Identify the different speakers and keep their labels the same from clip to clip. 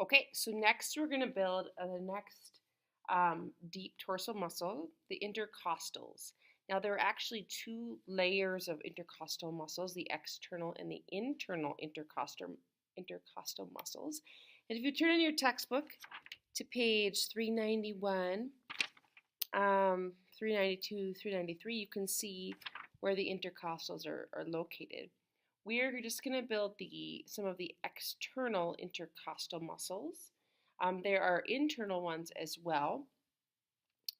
Speaker 1: Okay, so next we're going to build the next deep torso muscle, the intercostals. Now there are actually two layers of intercostal muscles, the external and the internal intercostal muscles. And if you turn in your textbook to page 391, 392, 393, you can see where the intercostals are located. We're just going to build some of the external intercostal muscles. There are internal ones as well.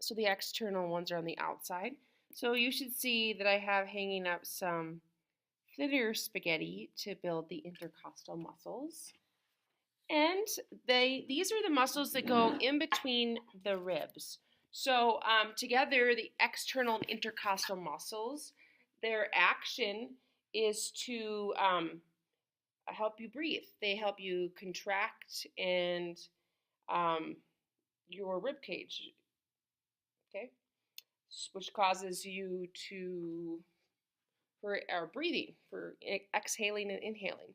Speaker 1: So the external ones are on the outside. So you should see that I have hanging up some thinner spaghetti to build the intercostal muscles. And these are the muscles that go in between the ribs. So together, the external intercostal muscles, their action is to help you breathe. They help you contract and your rib cage, okay, which causes you for breathing, for exhaling and inhaling.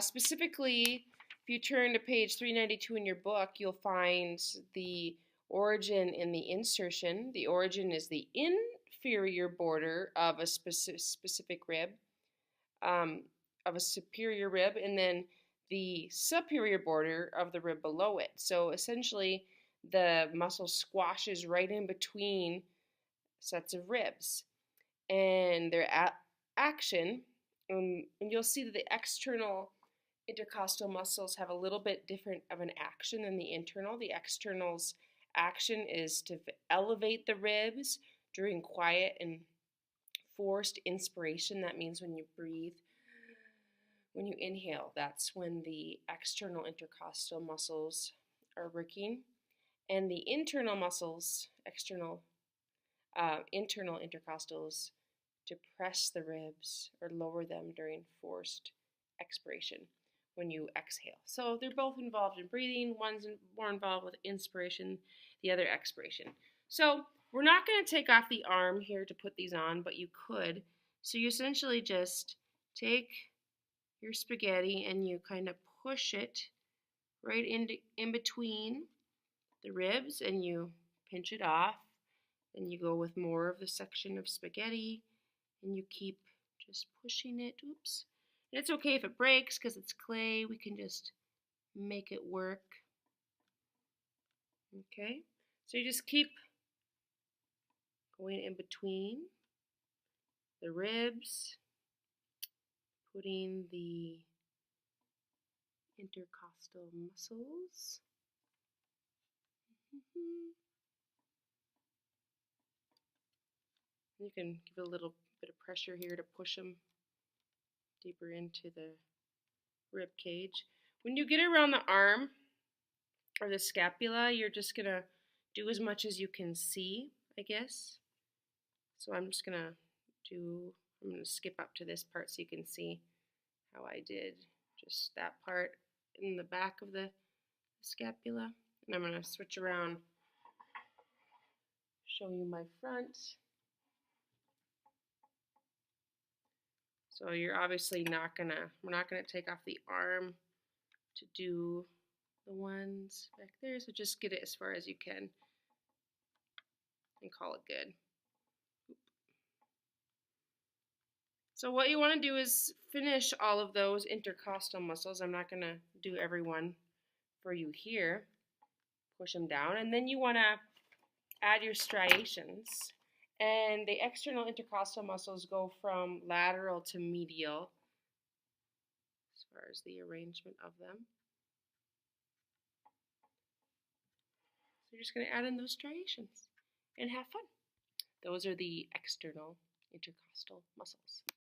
Speaker 1: Specifically, if you turn to page 392 in your book, you'll find the origin and the insertion. The origin is the inferior border of a specific rib, of a superior rib, and then the superior border of the rib below it. So essentially, the muscle squashes right in between sets of ribs. And their action, and you'll see that the external intercostal muscles have a little bit different of an action than the internal. The external's action is to elevate the ribs during quiet and forced inspiration. That means when you breathe, when you inhale, that's when the external intercostal muscles are working. And the internal muscles, internal intercostals, depress the ribs or lower them during forced expiration when you exhale. So they're both involved in breathing. One's more involved with inspiration, the other expiration. So we're not going to take off the arm here to put these on, but you could. So you essentially just take your spaghetti and you kind of push it right in between the ribs and you pinch it off. And you go with more of the section of spaghetti and you keep just pushing it. Oops. And it's okay if it breaks because it's clay. We can just make it work. Okay. So you just keep going in between the ribs, putting the intercostal muscles. You can give a little bit of pressure here to push them deeper into the rib cage. When you get around the arm or the scapula, you're just going to do as much as you can see, I guess. So I'm just going to skip up to this part so you can see how I did just that part in the back of the scapula. And I'm going to switch around, show you my front. So you're obviously we're not gonna take off the arm to do the ones back there. So just get it as far as you can and call it good. So what you want to do is finish all of those intercostal muscles. I'm not gonna do every one for you here. Push them down, and then you want to add your striations. And the external intercostal muscles go from lateral to medial as far as the arrangement of them. So you're just going to add in those striations and have fun. Those are the external intercostal muscles.